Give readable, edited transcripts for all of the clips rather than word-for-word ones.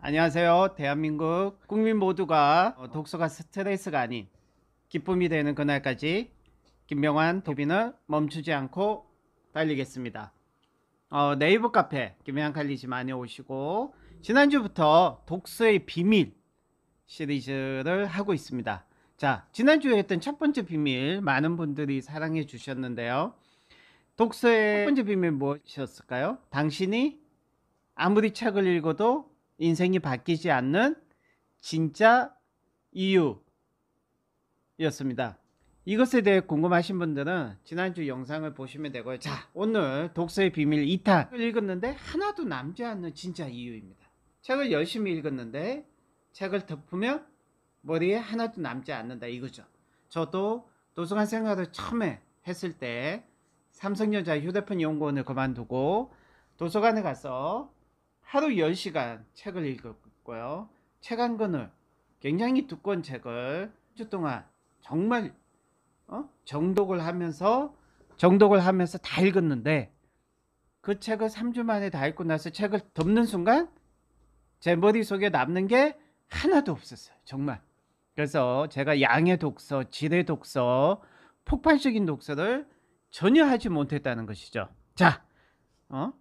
안녕하세요. 대한민국 국민 모두가 독서가 스트레스가 아닌 기쁨이 되는 그날까지 김명환 도비는 멈추지 않고 달리겠습니다. 네이버 카페 김명환 칼리지 많이 오시고, 지난주부터 독서의 비밀 시리즈를 하고 있습니다. 자, 지난주에 했던 첫 번째 비밀 많은 분들이 사랑해 주셨는데요. 독서의 첫 번째 비밀 무엇이었을까요? 당신이 아무리 책을 읽어도 인생이 바뀌지 않는 진짜 이유였습니다. 이것에 대해 궁금하신 분들은 지난주 영상을 보시면 되고요. 자, 오늘 독서의 비밀 2탄을 읽었는데 하나도 남지 않는 진짜 이유입니다. 책을 열심히 읽었는데 책을 덮으면 머리에 하나도 남지 않는다, 이거죠. 저도 도서관 생활을 처음에 했을 때 삼성전자 휴대폰 연구원을 그만두고 도서관에 가서 하루 10시간 책을 읽었고요. 책 한 권을, 굉장히 두꺼운 책을 2주 동안 정말 정독을 하면서 다 읽었는데, 그 책을 3주 만에 다 읽고 나서 책을 덮는 순간 제 머릿속에 남는 게 하나도 없었어요. 정말. 그래서 제가 양의 독서, 질의 독서, 폭발적인 독서를 전혀 하지 못했다는 것이죠. 자,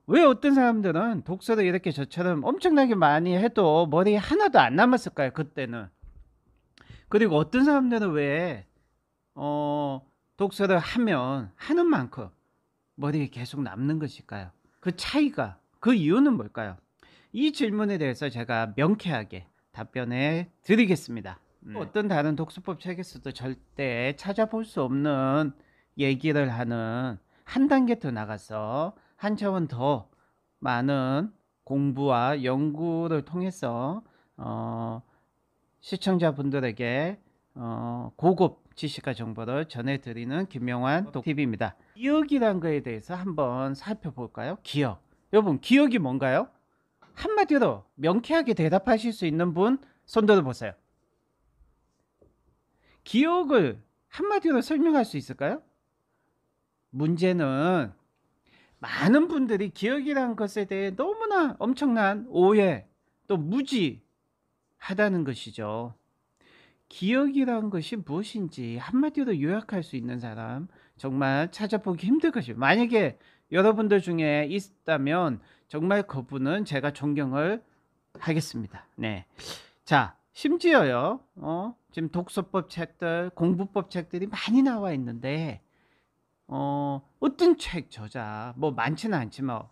왜 어떤 사람들은 독서를 이렇게 저처럼 엄청나게 많이 해도 머리에 하나도 안 남았을까요? 그때는. 그리고 어떤 사람들은 왜 독서를 하는 만큼 머리에 계속 남는 것일까요? 그 차이가, 그 이유는 뭘까요? 이 질문에 대해서 제가 명쾌하게 답변해 드리겠습니다. 어떤 다른 독서법 책에서도 절대 찾아볼 수 없는 얘기를 하는, 한 단계 더 나가서 한 차원 더 많은 공부와 연구를 통해서 시청자분들에게 고급 지식과 정보를 전해드리는 김명환 TV입니다. 기억이란 거에 대해서 한번 살펴볼까요? 기억. 여러분, 기억이 뭔가요? 한마디로 명쾌하게 대답하실 수 있는 분 손 들어보세요. 기억을 한마디로 설명할 수 있을까요? 문제는 많은 분들이 기억이라는 것에 대해 너무나 엄청난 오해, 또 무지하다는 것이죠. 기억이라는 것이 무엇인지 한마디로 요약할 수 있는 사람 정말 찾아보기 힘들 것이에요. 만약에 여러분들 중에 있다면 정말 그분은 제가 존경을 하겠습니다. 네. 자, 심지어요, 지금 독서법 책들, 공부법 책들이 많이 나와 있는데, 어떤 책 저자, 뭐 많지는 않지만,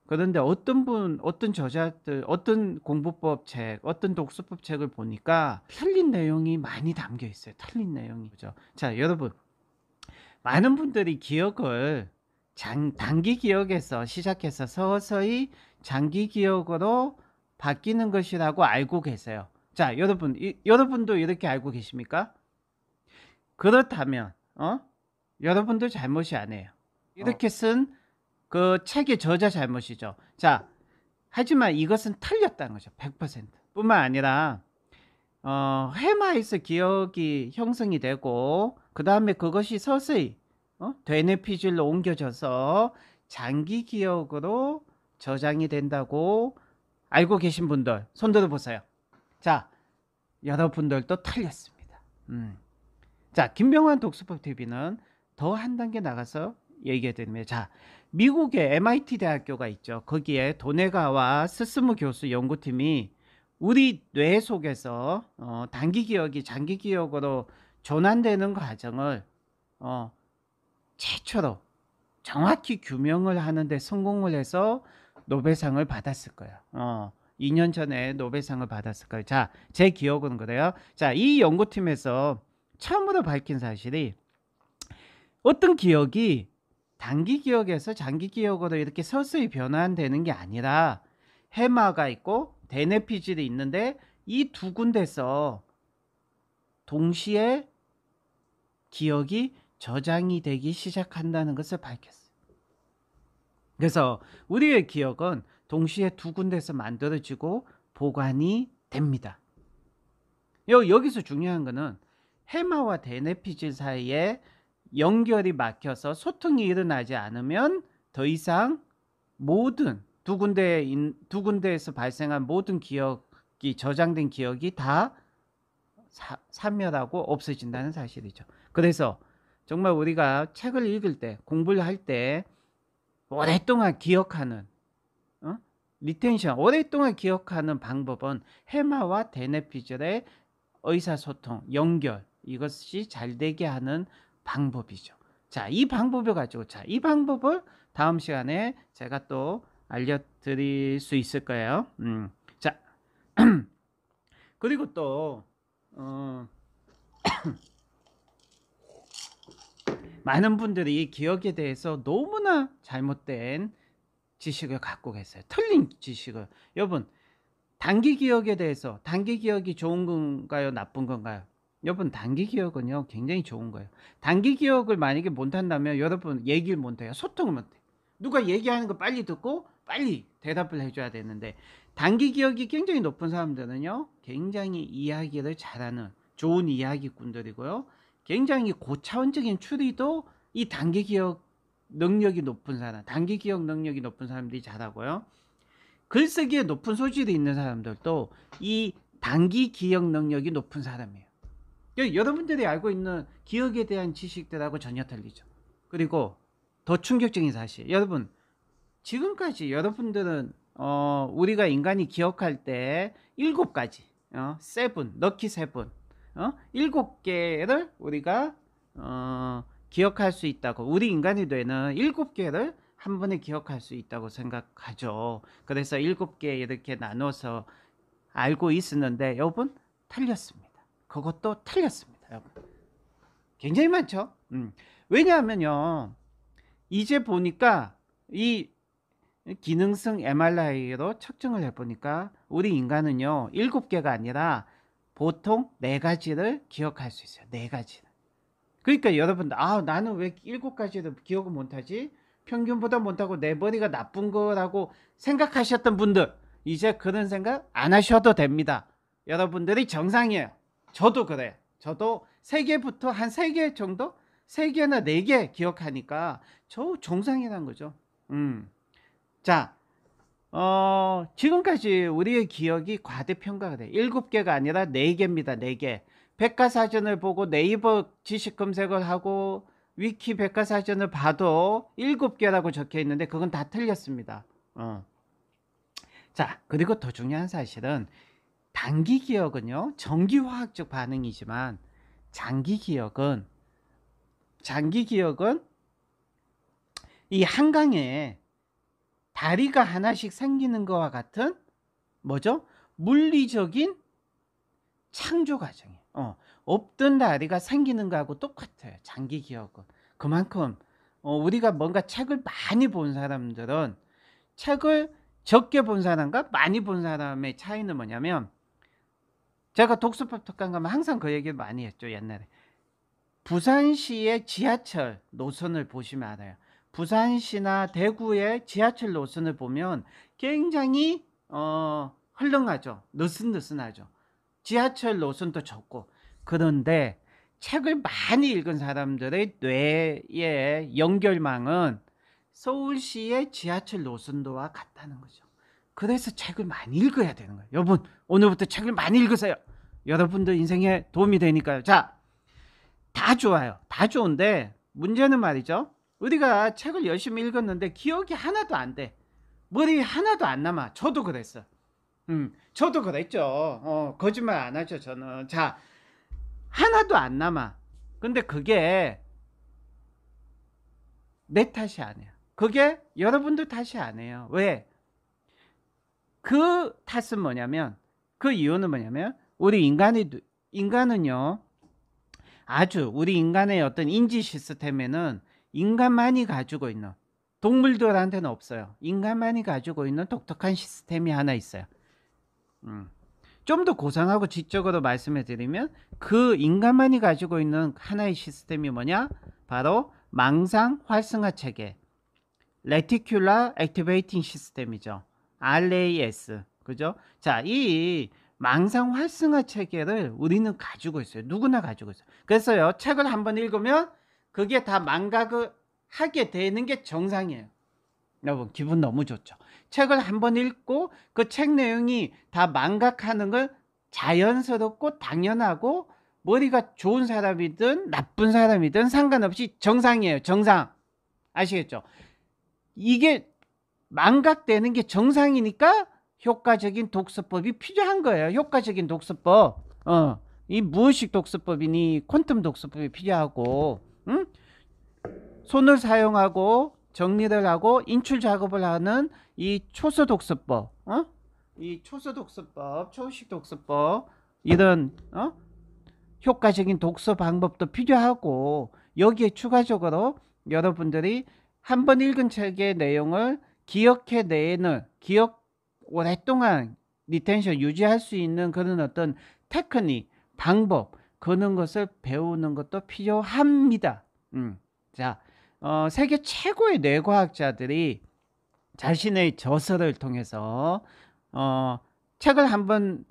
그런데 어떤 저자들, 어떤 공부법 책, 어떤 독서법 책을 보니까 틀린 내용이 많이 담겨 있어요. 틀린 내용이. 그죠? 자, 여러분, 많은 분들이 기억을 단기 기억에서 시작해서 서서히 장기 기억으로 바뀌는 것이라고 알고 계세요. 자, 여러분도 이렇게 알고 계십니까? 그렇다면, 여러분도 잘못이 아니에요. 이렇게 쓴 그 책의 저자 잘못이죠. 자, 하지만 이것은 틀렸다는 거죠. 100%. 뿐만 아니라 해마에서 기억이 형성이 되고, 그 다음에 그것이 서서히 되뇌피질로 옮겨져서 장기 기억으로 저장이 된다고 알고 계신 분들 손 들어보세요. 자, 여러분들도 틀렸습니다. 자, 김명환 독서법 TV는 더 한 단계 나가서 얘기해 드립니다. 자, 미국의 MIT 대학교가 있죠. 거기에 도네가와 스스무 교수 연구팀이 우리 뇌 속에서 단기 기억이 장기 기억으로 전환되는 과정을 최초로 정확히 규명을 하는데 성공을 해서 노벨상을 받았을 거예요. 2년 전에 노벨상을 받았을 거예요. 자, 제 기억은 그래요. 자, 이 연구팀에서 처음으로 밝힌 사실이, 어떤 기억이 단기 기억에서 장기 기억으로 이렇게 서서히 변환되는 게 아니라 해마가 있고 대뇌피질이 있는데 이 두 군데서 동시에 기억이 저장이 되기 시작한다는 것을 밝혔어요. 그래서 우리의 기억은 동시에 두 군데서 만들어지고 보관이 됩니다. 여기서 중요한 거는 해마와 대뇌피질 사이에 연결이 막혀서 소통이 일어나지 않으면 더 이상 모든 두 군데에서 발생한 모든 기억 저장된 기억이 다 사멸하고 없어진다는 사실이죠. 그래서 정말 우리가 책을 읽을 때, 공부를 할 때 오랫동안 기억하는, 리텐션, 오랫동안 기억하는 방법은 해마와 데네피젤의 의사소통, 연결, 이것이 잘 되게 하는 방법이죠. 자, 이 방법을 가지고, 이 방법을 다음 시간에 제가 또 알려드릴 수 있을 거예요. 자, 그리고 또 많은 분들이 기억에 대해서 너무나 잘못된 지식을 갖고 계세요. 틀린 지식을. 여러분, 단기 기억에 대해서, 단기 기억이 좋은 건가요, 나쁜 건가요? 여러분, 단기 기억은요 굉장히 좋은 거예요. 단기 기억을 만약에 못한다면 여러분 얘기를 못해요. 소통을 못해요. 누가 얘기하는 거 빨리 듣고 빨리 대답을 해줘야 되는데, 단기 기억이 굉장히 높은 사람들은요 굉장히 이야기를 잘하는 좋은 이야기꾼들이고요, 굉장히 고차원적인 추리도 이 단기 기억 능력이 높은 사람, 단기 기억 능력이 높은 사람들이 잘하고요, 글쓰기에 높은 소질이 있는 사람들도 이 단기 기억 능력이 높은 사람이에요. 여러분들이 알고 있는 기억에 대한 지식들하고 전혀 틀리죠. 그리고 더 충격적인 사실, 여러분 지금까지 여러분들은 우리가 인간이 기억할 때 7가지, 세븐, 럭키 세븐, 7개를 우리가 기억할 수 있다고, 우리 인간이 되는 7개를 한 번에 기억할 수 있다고 생각하죠. 그래서 7개 이렇게 나눠서 알고 있었는데 여러분 틀렸습니다. 그것도 틀렸습니다. 여러분 굉장히 많죠. 왜냐하면요 이제 보니까 이 기능성 MRI로 측정을 해보니까 우리 인간은요 7개가 아니라 보통 4가지를 기억할 수 있어요. 4가지를. 그러니까 여러분, 나는 왜 7가지를 기억을 못하지? 평균보다 못하고 내 머리가 나쁜 거라고 생각하셨던 분들, 이제 그런 생각 안 하셔도 됩니다. 여러분들이 정상이에요. 저도 그래요. 저도 3개부터 한 3개 정도? 3개나 4개 기억하니까 저 정상이라는 거죠. 자, 지금까지 우리의 기억이 과대평가가 돼요. 7개가 아니라 4개입니다. 4개. 백과사전을 보고 네이버 지식 검색을 하고 위키 백과사전을 봐도 7개라고 적혀 있는데 그건 다 틀렸습니다. 자, 그리고 더 중요한 사실은 단기 기억은요 정기화학적 반응이지만 장기 기억은 이 한강에 다리가 하나씩 생기는 것과 같은 뭐죠? 물리적인 창조 과정이에요. 없던 다리가 생기는 거하고 똑같아요. 장기 기억은. 그만큼 우리가 뭔가 책을 많이 본 사람들은 책을 적게 본 사람과 많이 본 사람의 차이는 뭐냐면, 제가 독서법 특강 가면 항상 그 얘기를 많이 했죠. 옛날에 부산시의 지하철 노선을 보시면 알아요. 부산시나 대구의 지하철 노선을 보면 굉장히 헐렁하죠. 느슨느슨하죠. 지하철 노선도 적고. 그런데 책을 많이 읽은 사람들의 뇌의 연결망은 서울시의 지하철 노선도와 같다는 거죠. 그래서 책을 많이 읽어야 되는 거예요. 여러분, 오늘부터 책을 많이 읽으세요. 여러분들 인생에 도움이 되니까요. 자, 다 좋아요. 다 좋은데 문제는 말이죠, 우리가 책을 열심히 읽었는데 기억이 하나도 안 돼. 머리에 하나도 안 남아. 저도 그랬어. 저도 그랬죠. 거짓말 안 하죠, 저는. 자, 하나도 안 남아. 근데 그게 내 탓이 아니야. 그게 여러분들 탓이 아니에요. 왜? 그 탓은 뭐냐면, 그 이유는 뭐냐면, 우리 인간은요, 아주 우리 인간의 어떤 인지 시스템에는 인간만이 가지고 있는, 동물들한테는 없어요. 인간만이 가지고 있는 독특한 시스템이 하나 있어요. 좀 더 고상하고 지적으로 말씀해 드리면, 그 인간만이 가지고 있는 하나의 시스템이 뭐냐? 바로 망상 활성화 체계, 레티큘러 액티베이팅 시스템이죠. RAS. 그죠? 자, 이 망상 활성화 체계를 우리는 가지고 있어요. 누구나 가지고 있어요. 그래서요, 책을 한번 읽으면 그게 다 망각을 하게 되는 게 정상이에요. 여러분 기분 너무 좋죠. 책을 한번 읽고 그 책 내용이 다 망각하는 건 자연스럽고 당연하고 머리가 좋은 사람이든 나쁜 사람이든 상관없이 정상이에요. 정상. 아시겠죠? 이게 망각되는 게 정상이니까 효과적인 독서법이 필요한 거예요. 효과적인 독서법. 이 무의식 독서법이니 퀀텀 독서법이 필요하고, 응? 손을 사용하고 정리를 하고 인출 작업을 하는 이 초서 독서법, 이 초서 독서법, 초식 독서법, 이런 효과적인 독서 방법도 필요하고, 여기에 추가적으로 여러분들이 한번 읽은 책의 내용을 기억해내는, 오랫동안 리텐션 유지할 수 있는 그런 어떤 테크닉, 방법, 그런 것을 배우는 것도 필요합니다. 자, 세계 최고의 뇌과학자들이 자신의 저서를 통해서 책을 한번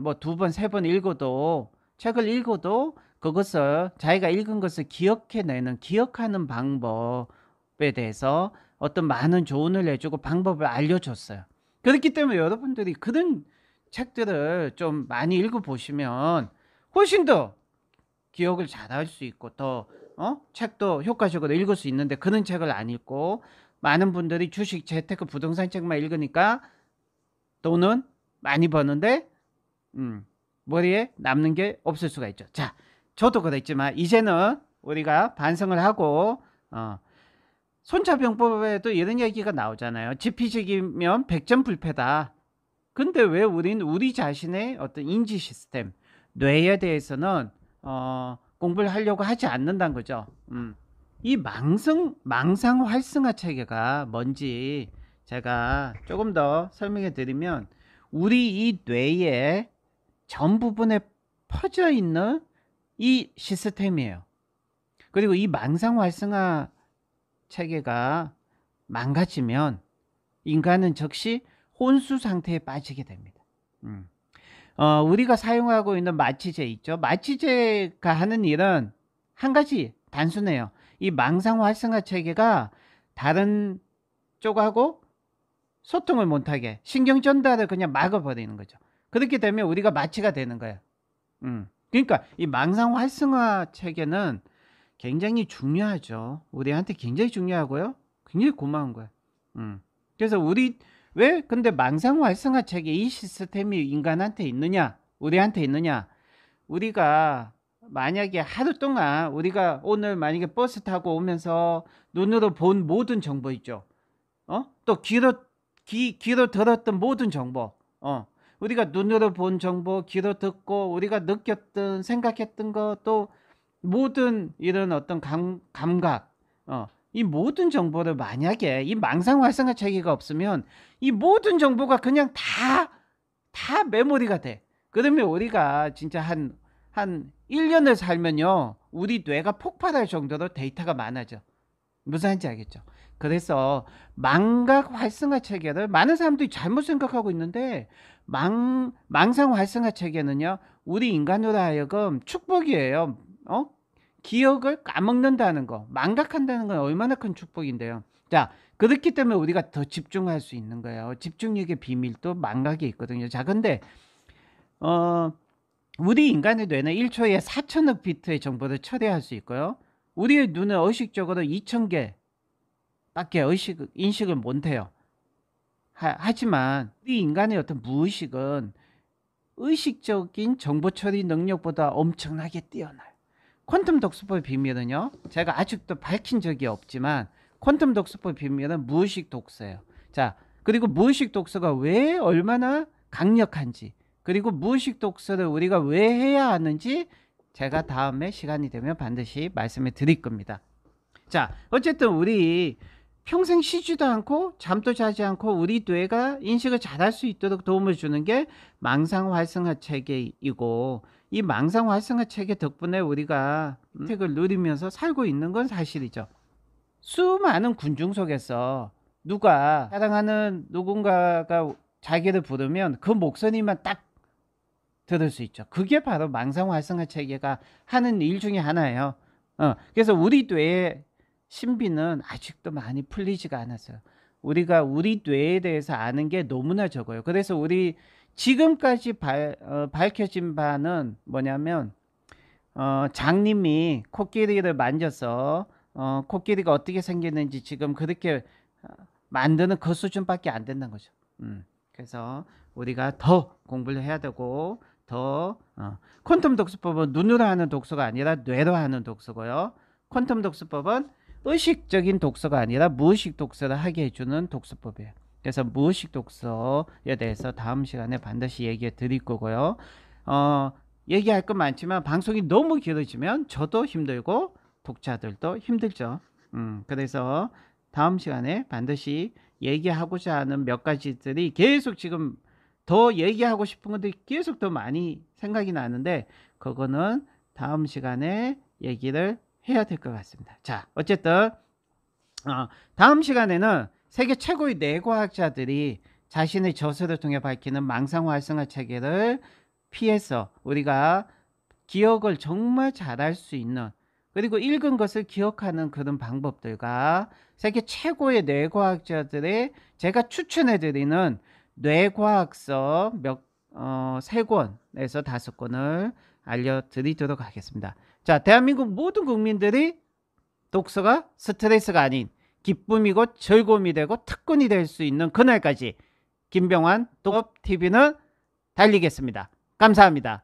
뭐 두 번, 세 번 읽어도, 책을 읽어도 그것을, 자기가 읽은 것을 기억하는 방법에 대해서 어떤 많은 조언을 해주고 방법을 알려줬어요. 그렇기 때문에 여러분들이 그런 책들을 좀 많이 읽어보시면 훨씬 더 기억을 잘할 수 있고, 더 책도 효과적으로 읽을 수 있는데, 그런 책을 안 읽고 많은 분들이 주식, 재테크, 부동산 책만 읽으니까 돈은 많이 버는데 머리에 남는 게 없을 수가 있죠. 자, 저도 그랬지만 이제는 우리가 반성을 하고, 손자병법에도 이런 얘기가 나오잖아요. 지피지기면 백전불패다. 근데 왜 우리는 우리 자신의 어떤 인지 시스템, 뇌에 대해서는 공부를 하려고 하지 않는다는 거죠. 이 망상 활성화 체계가 뭔지 제가 조금 더 설명해 드리면, 우리 이 뇌의 전 부분에 퍼져 있는 이 시스템이에요. 그리고 이 망상 활성화 체계가 망가지면 인간은 즉시 혼수 상태에 빠지게 됩니다. 우리가 사용하고 있는 마취제 있죠. 마취제가 하는 일은 한 가지, 단순해요. 이 망상 활성화 체계가 다른 쪽하고 소통을 못하게, 신경 전달을 그냥 막아버리는 거죠. 그렇게 되면 우리가 마취가 되는 거예요. 그러니까 이 망상 활성화 체계는 굉장히 중요하죠. 우리한테 굉장히 중요하고요, 굉장히 고마운 거예요. 그래서 왜 근데 망상 활성화 체계, 이 시스템이 인간한테 있느냐, 우리한테 있느냐? 우리가 만약에 하루 동안, 우리가 오늘 만약에 버스 타고 오면서 눈으로 본 모든 정보 있죠. 또 귀로 들었던 모든 정보, 우리가 눈으로 본 정보, 귀로 듣고 우리가 느꼈던, 생각했던 것, 또 모든 이런 어떤 감각, 이 모든 정보를 만약에 이 망상 활성화 체계가 없으면 이 모든 정보가 그냥 다 메모리가 돼. 그러면 우리가 진짜 한 1년을 살면요, 우리 뇌가 폭발할 정도로 데이터가 많아져. 무슨 말인지 알겠죠? 그래서 망각 활성화 체계를 많은 사람들이 잘못 생각하고 있는데, 망상 활성화 체계는요, 우리 인간으로 하여금 축복이에요. 기억을 까먹는다는 거, 망각한다는 건 얼마나 큰 축복인데요. 자, 그렇기 때문에 우리가 더 집중할 수 있는 거예요. 집중력의 비밀도 망각에 있거든요. 자, 근데 우리 인간의 뇌는 1초에 4천억 비트의 정보를 처리할 수 있고요, 우리의 눈은 의식적으로 2,000개 밖에 인식을 못해요. 하지만 우리 인간의 어떤 무의식은 의식적인 정보 처리 능력보다 엄청나게 뛰어나요. 퀀텀 독서법의 비밀은요, 제가 아직도 밝힌 적이 없지만, 퀀텀 독서법의 비밀은 무의식 독서예요. 자, 그리고 무의식 독서가 왜 얼마나 강력한지, 그리고 무의식 독서를 우리가 왜 해야 하는지 제가 다음에 시간이 되면 반드시 말씀을 드릴 겁니다. 자, 어쨌든 우리 평생 쉬지도 않고 잠도 자지 않고 우리 뇌가 인식을 잘할 수 있도록 도움을 주는 게 망상 활성화 체계이고, 이 망상 활성화 체계 덕분에 우리가 혜택을 누리면서 살고 있는 건 사실이죠. 수많은 군중 속에서 사랑하는 누군가가 자기를 부르면 그 목소리만 딱 들을 수 있죠. 그게 바로 망상 활성화 체계가 하는 일 중에 하나예요. 그래서 우리 뇌에 신비는 아직도 많이 풀리지가 않았어요. 우리가 우리 뇌에 대해서 아는 게 너무나 적어요. 그래서 우리 지금까지 밝혀진 바는 뭐냐면 장님이 코끼리를 만져서 코끼리가 어떻게 생겼는지 지금 그렇게 만드는 그 수준밖에 안 된다는 거죠. 그래서 우리가 더 공부를 해야 되고 더 퀀텀 독서법은 눈으로 하는 독서가 아니라 뇌로 하는 독서고요. 퀀텀 독서법은 의식적인 독서가 아니라 무의식 독서를 하게 해주는 독서법이에요. 그래서 무의식 독서에 대해서 다음 시간에 반드시 얘기해 드릴 거고요. 얘기할 건 많지만 방송이 너무 길어지면 저도 힘들고 독자들도 힘들죠. 그래서 다음 시간에 반드시 얘기하고자 하는 몇 가지들이 계속 지금 더 얘기하고 싶은 것들이 계속 더 많이 생각이 나는데 그거는 다음 시간에 얘기를 해야 될 것 같습니다. 자, 어쨌든 다음 시간에는 세계 최고의 뇌과학자들이 자신의 저서를 통해 밝히는 망상 활성화 체계를 피해서 우리가 기억을 정말 잘할 수 있는, 그리고 읽은 것을 기억하는 그런 방법들과 세계 최고의 뇌과학자들의 제가 추천해 드리는 뇌과학서 3권에서 5권을 알려드리도록 하겠습니다. 자, 대한민국 모든 국민들이 독서가 스트레스가 아닌 기쁨이고 즐거움이 되고 특권이 될 수 있는 그날까지 김병환 독서TV는 달리겠습니다. 감사합니다.